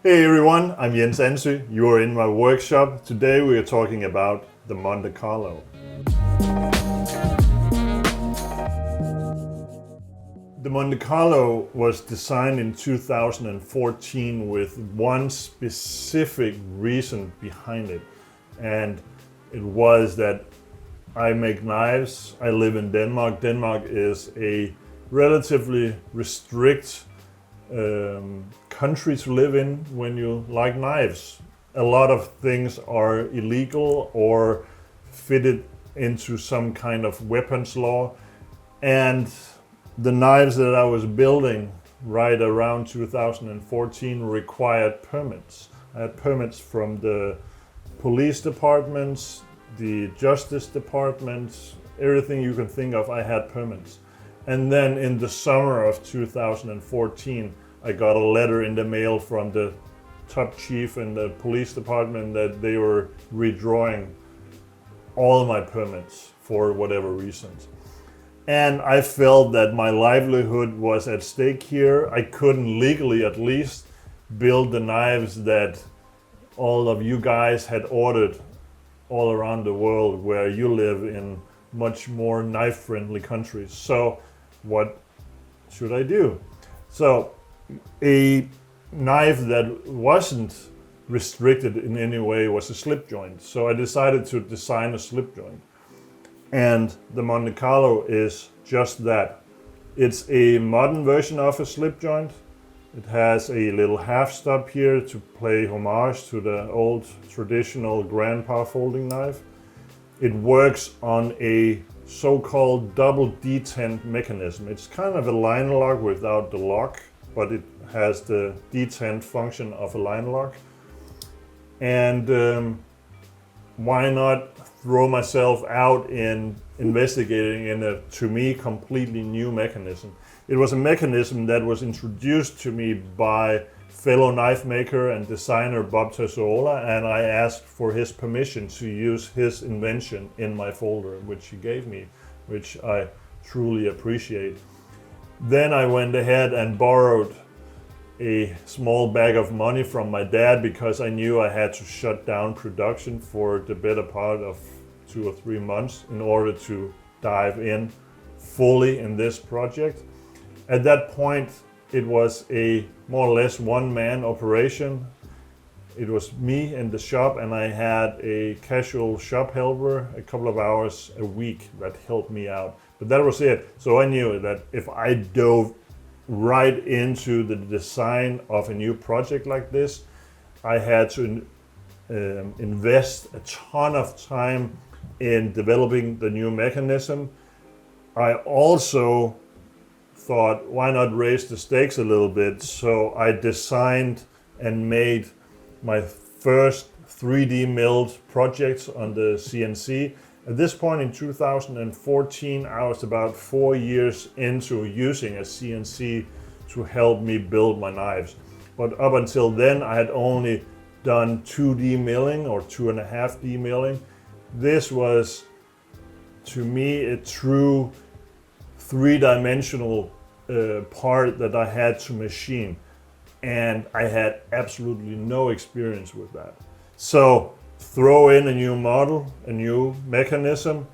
Hey everyone, I'm Jens Anso. You are in my workshop. Today we are talking about the Mon Carlo. The Mon Carlo was designed in 2014 with one specific reason behind it. And it was that I make knives. I live in Denmark. Denmark is a relatively restricted country to live in when you like knives. A lot of things are illegal or fitted into some kind of weapons law. And the knives that I was building right around 2014 required permits. I had permits from the police departments, the justice departments, everything you can think of, I had permits. And then in the summer of 2014, I got a letter in the mail from the top chief in the police department that they were redrawing all my permits for whatever reasons. And I felt that my livelihood was at stake here. I couldn't legally, at least, build the knives that all of you guys had ordered all around the world where you live in much more knife-friendly countries. So what should I do? So a knife that wasn't restricted in any way was a slip joint. So I decided to design a slip joint. And the Mon Carlo is just that. It's a modern version of a slip joint. It has a little half stop here to pay homage to the old traditional grandpa folding knife. It works on a so-called double detent mechanism. It's kind of a line lock without the lock, but it has the detent function of a line lock. And why not throw myself out in investigating in a, to me, completely new mechanism. It was a mechanism that was introduced to me by fellow knife maker and designer Bob Terzola, and I asked for his permission to use his invention in my folder, which he gave me, which I truly appreciate. Then I went ahead and borrowed a small bag of money from my dad because I knew I had to shut down production for the better part of 2 or 3 months in order to dive in fully in this project. At that point, it was a more or less one-man operation. It was me in the shop, and I had a casual shop helper a couple of hours a week that helped me out. But that was it. So I knew that if I dove right into the design of a new project like this, I had to invest a ton of time in developing the new mechanism. I also thought, why not raise the stakes a little bit? So I designed and made my first 3D milled projects on the CNC. At this point in 2014, I was about 4 years into using a CNC to help me build my knives. But up until then, I had only done 2D milling or 2.5D milling. This was, to me, a true three-dimensional part that I had to machine, and I had absolutely no experience with that. So throw in a new model, a new mechanism,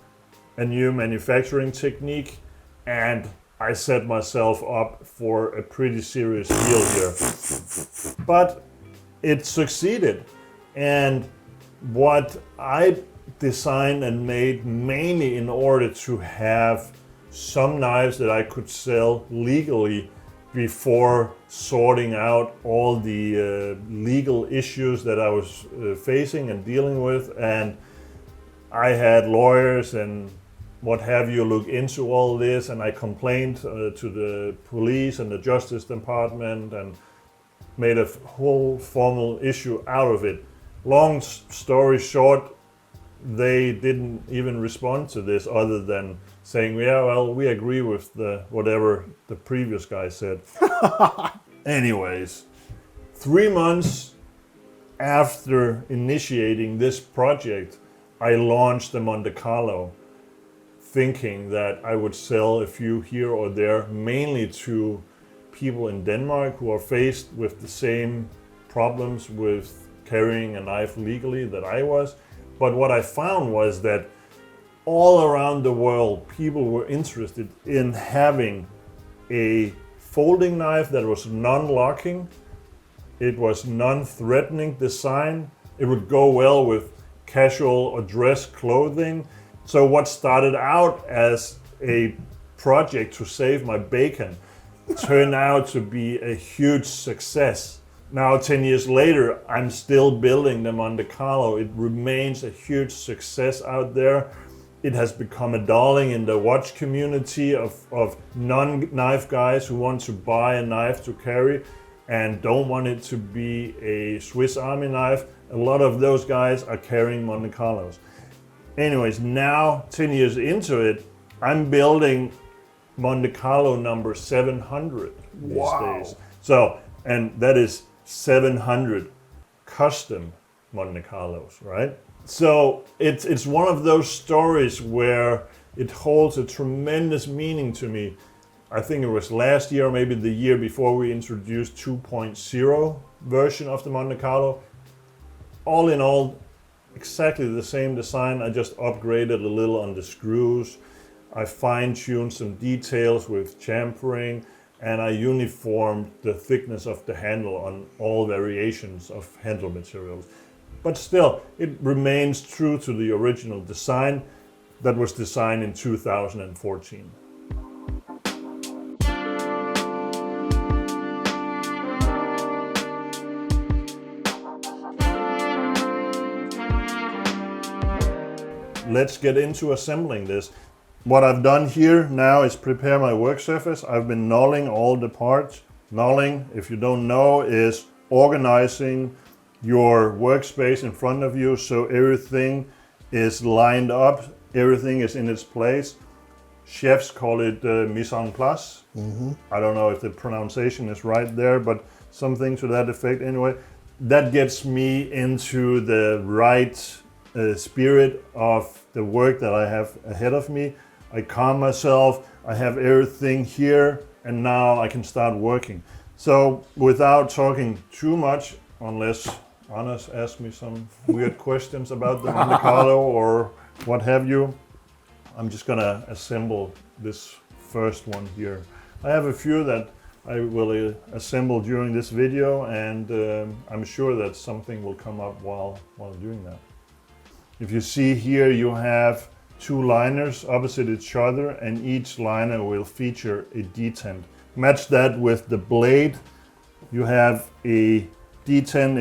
a new manufacturing technique, and I set myself up for a pretty serious deal here. But it succeeded, and what I designed and made mainly in order to have some knives that I could sell legally before sorting out all the legal issues that I was facing and dealing with. And I had lawyers and what have you look into all this, and I complained to the police and the Justice Department and made a whole formal issue out of it. Long story short, they didn't even respond to this other than saying, yeah, well, we agree with whatever the previous guy said. Anyways, 3 months after initiating this project, I launched the Mon Carlo, thinking that I would sell a few here or there, mainly to people in Denmark who are faced with the same problems with carrying a knife legally that I was. But what I found was that all around the world, people were interested in having a folding knife that was non-locking. It was non-threatening design. It would go well with casual or dress clothing. So what started out as a project to save my bacon turned out to be a huge success. Now 10 years later, I'm still building the Mon Carlo. It remains a huge success out there. It has become a darling in the watch community of non-knife guys who want to buy a knife to carry and don't want it to be a Swiss Army knife. A lot of those guys are carrying Mon Carlos. Anyways, now 10 years into it, I'm building Mon Carlo number 700 these days. So, and that is 700 custom Mon Carlos, right? So it's one of those stories where it holds a tremendous meaning to me. I think it was last year, or maybe the year before, we introduced 2.0 version of the Mon Carlo. All in all, exactly the same design. I just upgraded a little on the screws. I fine-tuned some details with chamfering, and I uniformed the thickness of the handle on all variations of handle materials. But still, it remains true to the original design that was designed in 2014. Let's get into assembling this. What I've done here now is prepare my work surface. I've been knolling all the parts. Knolling, if you don't know, is organizing your workspace in front of you so everything is lined up, everything is in its place. Chefs call it mise en place. I don't know if the pronunciation is right there, but something to that effect anyway. That gets me into the right spirit of the work that I have ahead of me. I calm myself, I have everything here, and now I can start working. So without talking too much, unless Anders asks me some weird questions about the Mon Carlo or what have you, I'm just gonna assemble this first one here. I have a few that I will assemble during this video, and I'm sure that something will come up while doing that. If you see here, you have two liners opposite each other, and each liner will feature a detent. Match that with the blade. You have a detent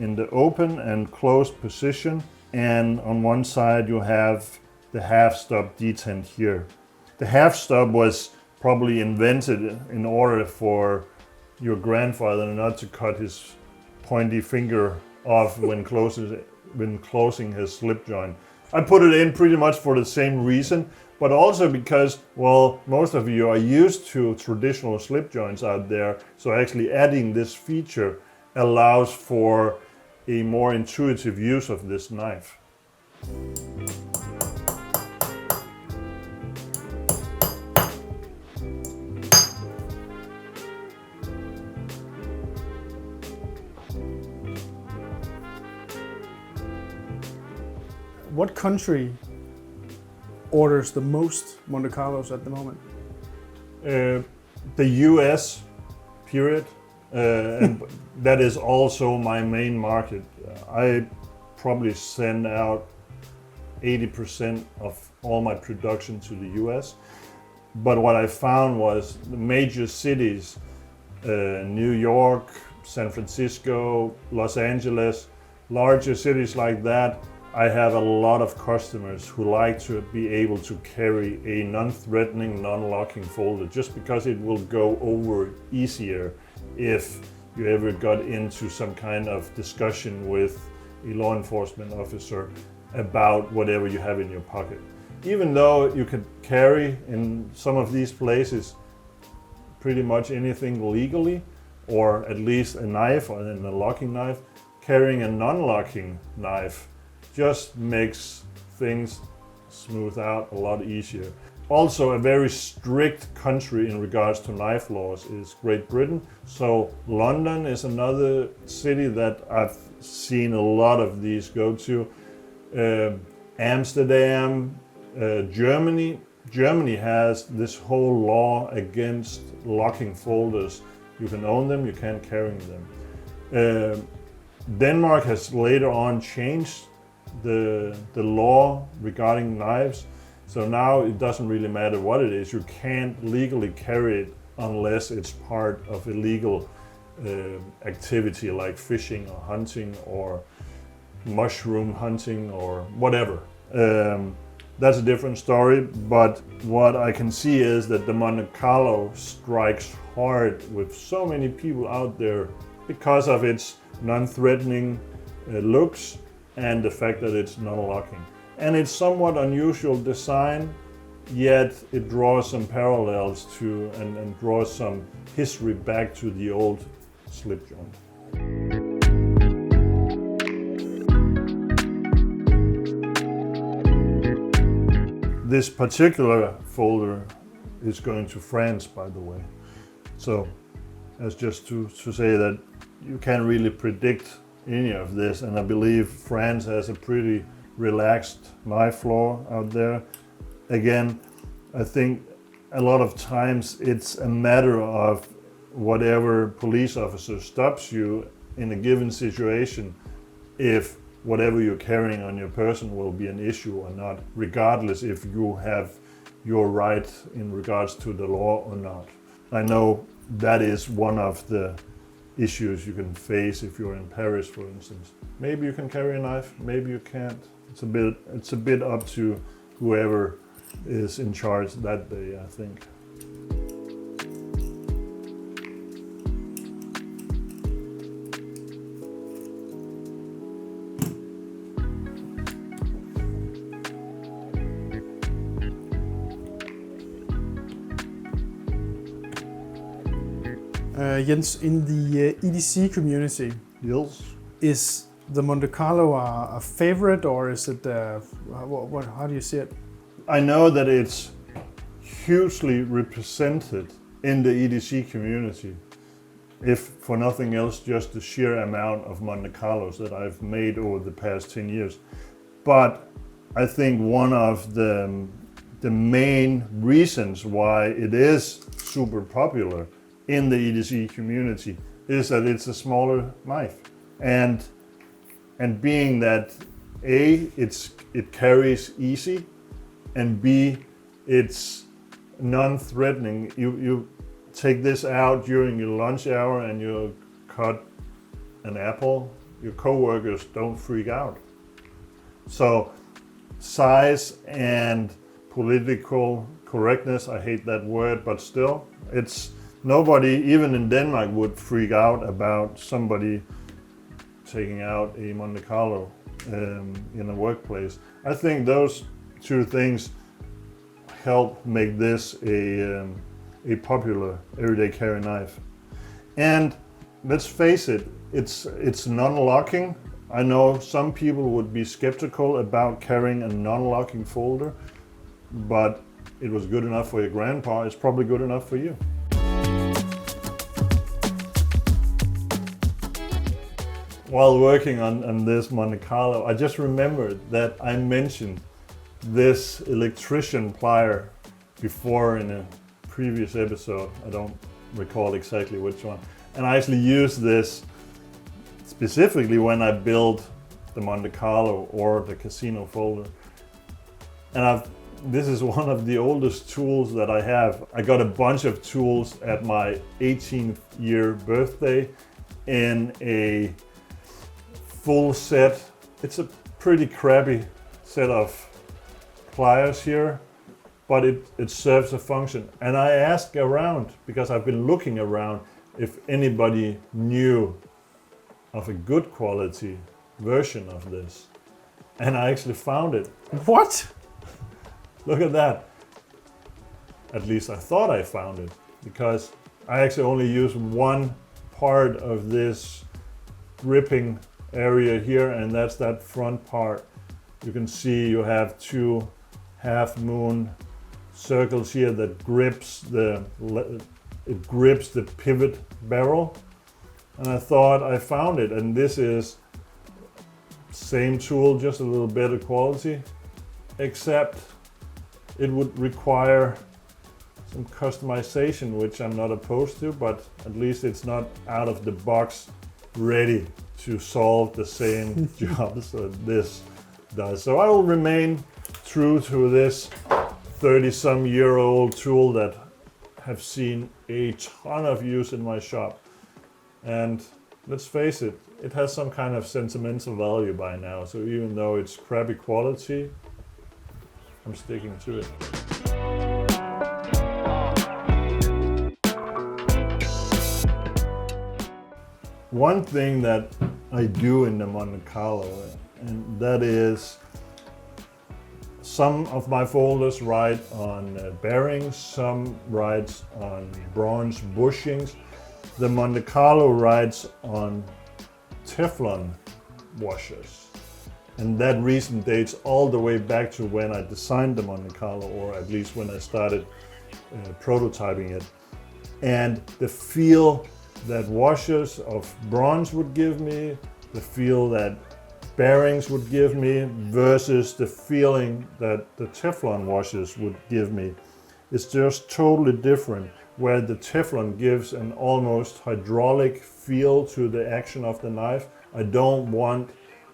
in the open and closed position, and on one side you have the half stop detent here. The half stop was probably invented in order for your grandfather not to cut his pointy finger off when closing his slip joint. I put it in pretty much for the same reason, but also because, well, most of you are used to traditional slip joints out there, so actually adding this feature allows for a more intuitive use of this knife. What country orders the most Mon Carlos at the moment? The US, period. And that is also my main market. I probably send out 80% of all my production to the US. But what I found was the major cities, New York, San Francisco, Los Angeles, larger cities like that, I have a lot of customers who like to be able to carry a non-threatening, non-locking folder just because it will go over easier if you ever got into some kind of discussion with a law enforcement officer about whatever you have in your pocket. Even though you can carry in some of these places pretty much anything legally, or at least a knife or a locking knife, carrying a non-locking knife just makes things smooth out a lot easier. Also, a very strict country in regards to knife laws is Great Britain. So London is another city that I've seen a lot of these go to. Amsterdam, Germany. Germany has this whole law against locking folders. You can own them, you can't carry them. Denmark has later on changed the law regarding knives. So now it doesn't really matter what it is. You can't legally carry it unless it's part of illegal activity like fishing or hunting or mushroom hunting or whatever. That's a different story, but what I can see is that the Mon Carlo strikes hard with so many people out there because of its non-threatening looks and the fact that it's non-locking. And it's somewhat unusual design, yet it draws some parallels to and draws some history back to the old slip joint. This particular folder is going to France, by the way. So that's just to say that you can't really predict any of this, and I believe France has a pretty relaxed knife law out there. Again, I think a lot of times it's a matter of whatever police officer stops you in a given situation, if whatever you're carrying on your person will be an issue or not, regardless if you have your right in regards to the law or not. I know that is one of the issues you can face if you're in Paris, for instance. Maybe you can carry a knife, maybe you can't. It's a bit up to whoever is in charge that day, I think. Jens, in the EDC community, Yes. is the Monte Carlo a favorite, or is it, how do you see it? I know that it's hugely represented in the EDC community, if for nothing else, just the sheer amount of Monte Carlos that I've made over the past 10 years. But I think one of the main reasons why it is super popular in the EDC community is that it's a smaller knife, and being that A, it carries easy, and B, it's non-threatening. You take this out during your lunch hour and you cut an apple, your coworkers don't freak out. So size and political correctness, I hate that word, but still, it's nobody, even in Denmark, would freak out about somebody taking out a Monte Carlo in a workplace. I think those two things help make this a popular everyday carry knife. And let's face it, it's non-locking. I know some people would be skeptical about carrying a non-locking folder, but it was good enough for your grandpa, it's probably good enough for you. While working on this Monte Carlo, I just remembered that I mentioned this electrician plier before in a previous episode. I don't recall exactly which one. And I actually used this specifically when I built the Monte Carlo or the casino folder. And this is one of the oldest tools that I have. I got a bunch of tools at my 18th year birthday in a full set. It's a pretty crappy set of pliers here, but it serves a function. And I asked around, because I've been looking around, if anybody knew of a good quality version of this. And I actually found it. What? Look at that. At least I thought I found it, because I actually only used one part of this gripping area here, and that's that front part. You can see you have two half moon circles here that grips the pivot barrel, and I thought I found it, and this is same tool, just a little better quality, except it would require some customization, which I'm not opposed to, but at least it's not out of the box ready to solve the same jobs that this does. So I will remain true to this 30-some-year-old tool that have seen a ton of use in my shop. And let's face it, it has some kind of sentimental value by now. So even though it's crappy quality, I'm sticking to it. One thing that I do in the Mon Carlo, and that is some of my folders write on bearings, some writes on bronze bushings. The Mon Carlo writes on Teflon washers. And that reason dates all the way back to when I designed the Mon Carlo, or at least when I started prototyping it. And the feel that washers of bronze would give me, the feel that bearings would give me, versus the feeling that the Teflon washers would give me, is just totally different. Where the Teflon gives an almost hydraulic feel to the action of the knife. I don't want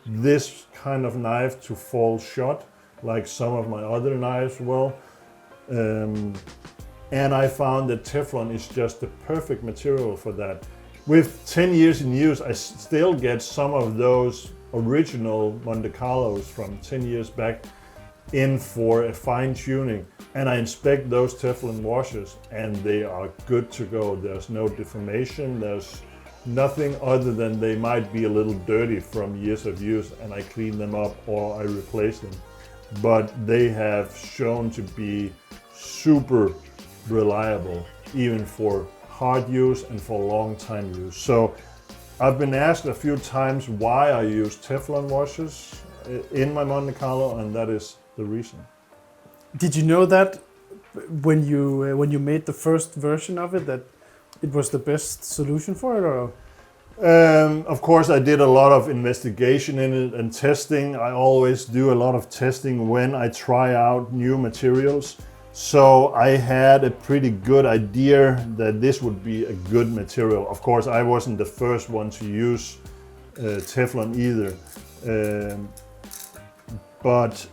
this kind of knife to fall short like some of my other knives will. And I found that Teflon is just the perfect material for that. With 10 years in use, I still get some of those original Mon Carlos from 10 years back in for a fine tuning, and I inspect those Teflon washers and they are good to go. There's no deformation, there's nothing other than they might be a little dirty from years of use, and I clean them up or I replace them. But they have shown to be super reliable, even for hard use and for long time use. So I've been asked a few times why I use Teflon washers in my Mon Carlo, and that is the reason. Did you know that when you made the first version of it, that it was the best solution for it, or? Of course, I did a lot of investigation in it and testing. I always do a lot of testing when I try out new materials. So I had a pretty good idea that this would be a good material. Of course, I wasn't the first one to use Teflon either. But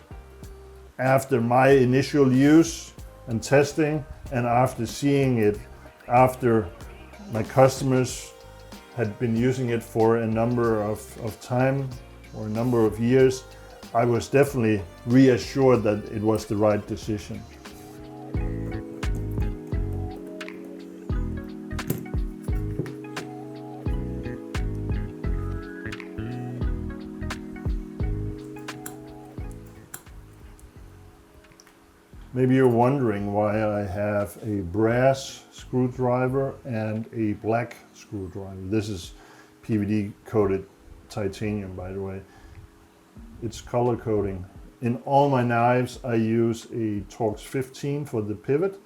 after my initial use and testing, and after seeing it, after my customers had been using it for a number of time or a number of years, I was definitely reassured that it was the right decision. Maybe you're wondering why I have a brass screwdriver and a black screwdriver. This is PVD coated titanium, by the way. It's color coding. In all my knives, I use a Torx 15 for the pivot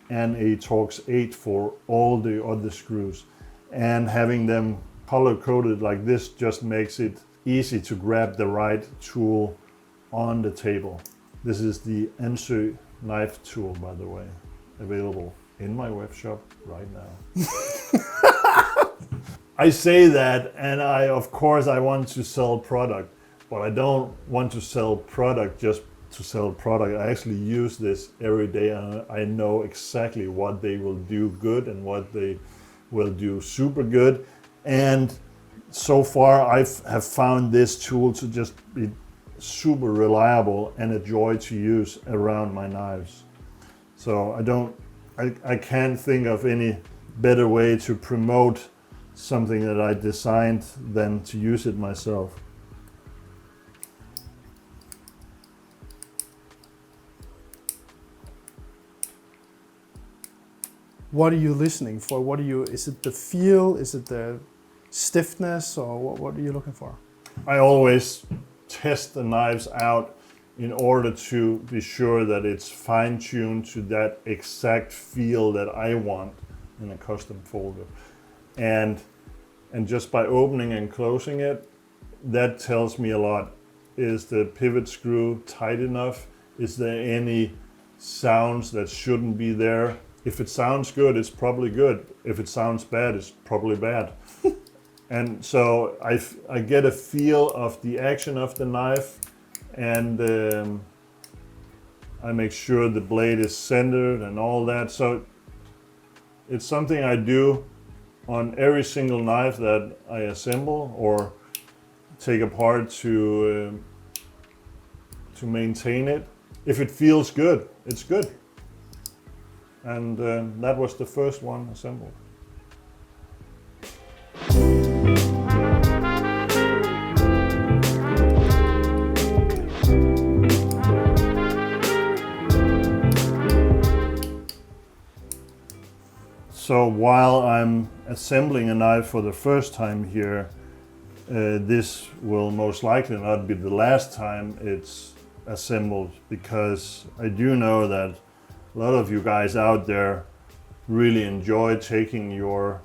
and a Torx 8 for all the other screws. And having them color coded like this just makes it easy to grab the right tool on the table. This is the Anso knife tool, by the way, available in my web shop right now. I say that, and of course I want to sell product, but I don't want to sell product just to sell product. I actually use this every day, and I know exactly what they will do good and what they will do super good. And so far I have found this tool to just be super reliable and a joy to use around my knives. So I can't think of any better way to promote something that I designed than to use it myself. What are you listening for? Is it the feel? Is it the stiffness, or what are you looking for? I always test the knives out in order to be sure that it's fine-tuned to that exact feel that I want in a custom folder. And just by opening and closing it, that tells me a lot. Is the pivot screw tight enough? Is there any sounds that shouldn't be there? If it sounds good, it's probably good. If it sounds bad, it's probably bad. And so I get a feel of the action of the knife, and I make sure the blade is centered and all that. So it's something I do on every single knife that I assemble or take apart to maintain it. If it feels good, it's good. And that was the first one assembled. So while I'm assembling a knife for the first time here, this will most likely not be the last time it's assembled, because I do know that a lot of you guys out there really enjoy taking your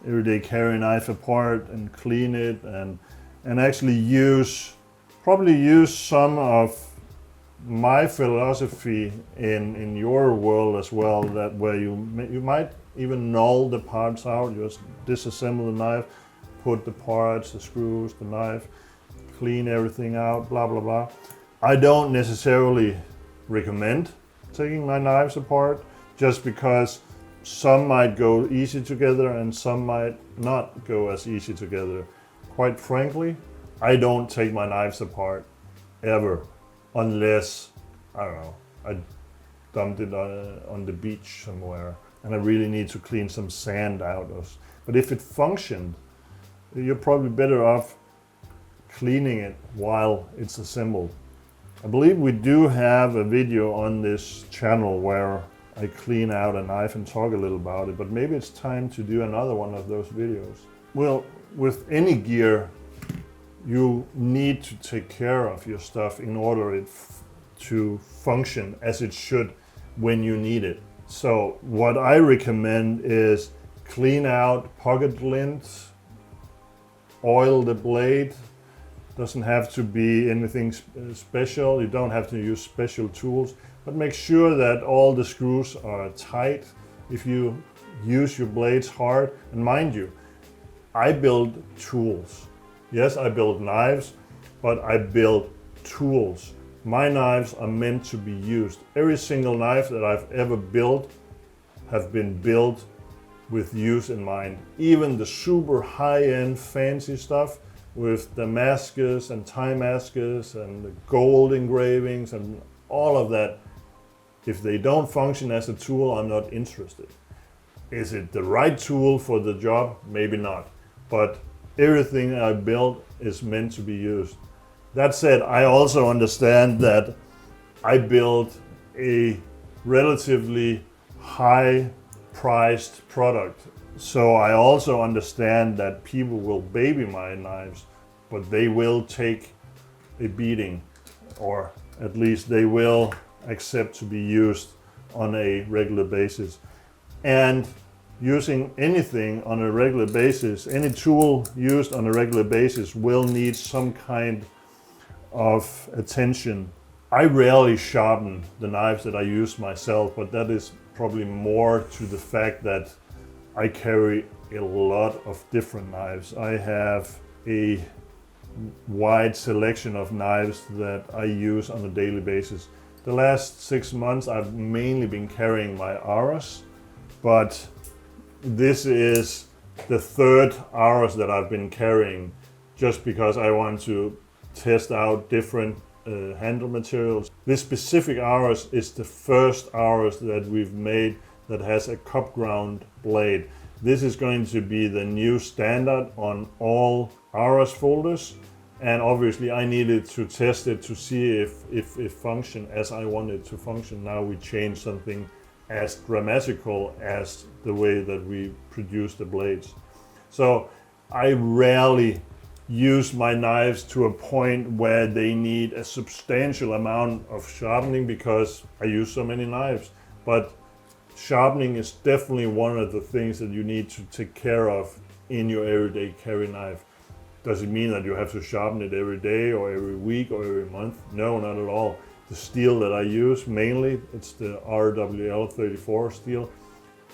everyday carry knife apart and clean it and actually probably use some of my philosophy in your world as well, that where you might even null the parts out, just disassemble the knife, put the parts, the screws, the knife, clean everything out, blah blah blah. I don't necessarily recommend taking my knives apart, just because some might go easy together and some might not go as easy together. Quite frankly, I don't take my knives apart ever, unless, I don't know, I dumped it on the beach somewhere and I really need to clean some sand out of. But if it functioned, you're probably better off cleaning it while it's assembled. I believe we do have a video on this channel where I clean out a knife and talk a little about it, but maybe it's time to do another one of those videos. Well, with any gear, you need to take care of your stuff in order to function as it should when you need it. So what I recommend is clean out pocket lints, oil the blade. Doesn't have to be anything special. You don't have to use special tools, but make sure that all the screws are tight. If you use your blades hard, and mind you, I build tools. Yes, I build knives, but I build tools. My knives are meant to be used. Every single knife that I've ever built have been built with use in mind. Even the super high-end fancy stuff with Damascus and Damascus and the gold engravings and all of that, if they don't function as a tool, I'm not interested. Is it the right tool for the job? Maybe not. But everything I build is meant to be used. That said, I also understand that I build a relatively high-priced product. So I also understand that people will baby my knives, but they will take a beating, or at least they will accept to be used on a regular basis. And using anything on a regular basis, any tool used on a regular basis will need some kind of attention. I rarely sharpen the knives that I use myself, but that is probably more to the fact that I carry a lot of different knives. I have a wide selection of knives that I use on a daily basis. The last 6 months I've mainly been carrying my Aros, but this is the third Aros that I've been carrying, just because I want to test out different handle materials. This specific Aros is the first Aros that we've made that has a cup ground blade. This is going to be the new standard on all Aros folders, and obviously I needed to test it to see if it functioned as I wanted it to function. Now we changed something as dramatical as the way that we produce the blades. So I rarely use my knives to a point where they need a substantial amount of sharpening because I use so many knives. But sharpening is definitely one of the things that you need to take care of in your everyday carry knife. Does it mean that you have to sharpen it every day or every week or every month? No, not at all. The steel that I use mainly, it's the RWL34 steel.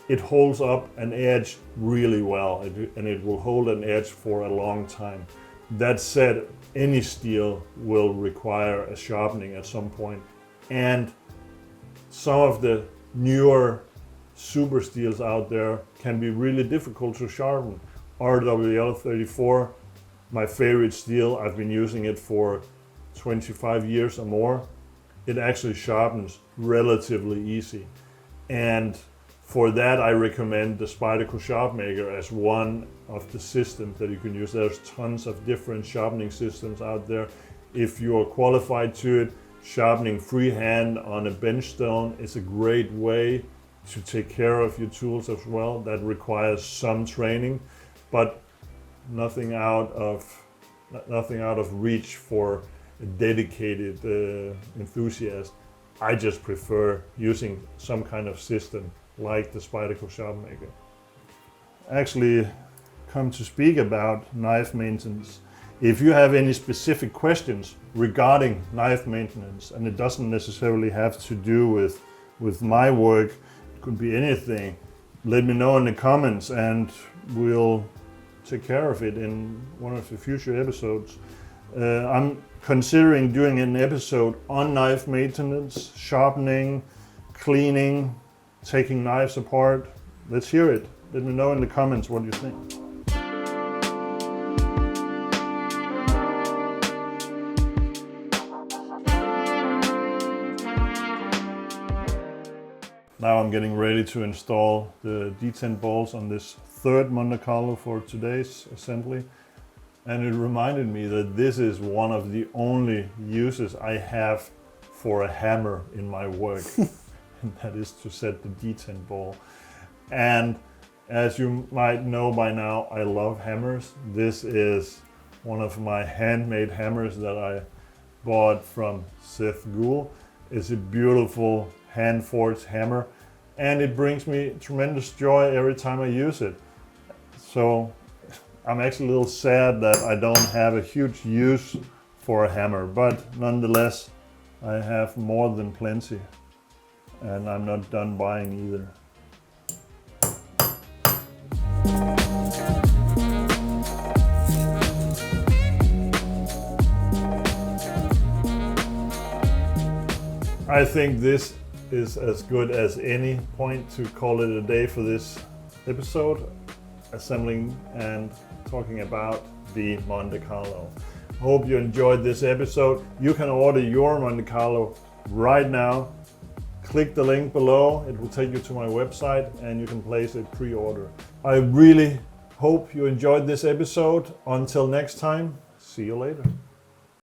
It holds up an edge really well, and it will hold an edge for a long time. That said, any steel will require a sharpening at some point, and some of the newer super steels out there can be really difficult to sharpen. RWL34, my favorite steel, I've been using it for 25 years or more. It actually sharpens relatively easy, and for that, I recommend the Spyderco SharpMaker as one of the systems that you can use. There's tons of different sharpening systems out there. If you are qualified to it, sharpening freehand on a bench stone is a great way to take care of your tools as well. That requires some training, but nothing out of reach for a dedicated enthusiast. I just prefer using some kind of system like the Spyderco SharpMaker. Actually, come to speak about knife maintenance. If you have any specific questions regarding knife maintenance, and it doesn't necessarily have to do with my work, it could be anything, let me know in the comments and we'll take care of it in one of the future episodes. I'm considering doing an episode on knife maintenance, sharpening, cleaning, taking knives apart. Let's hear it. Let me know in the comments what you think. Now I'm getting ready to install the detent balls on this third Mon Carlo for today's assembly. And it reminded me that this is one of the only uses I have for a hammer in my work. And that is to set the detent ball. And as you might know by now, I love hammers. This is one of my handmade hammers that I bought from Seth Gould. It's a beautiful hand-forged hammer, and it brings me tremendous joy every time I use it. So I'm actually a little sad that I don't have a huge use for a hammer, but nonetheless, I have more than plenty. And I'm not done buying either. I think this is as good as any point to call it a day for this episode, assembling and talking about the Mon Carlo. Hope you enjoyed this episode. You can order your Mon Carlo right now. Click the link below, it will take you to my website and you can place a pre-order. I really hope you enjoyed this episode. Until next time, see you later.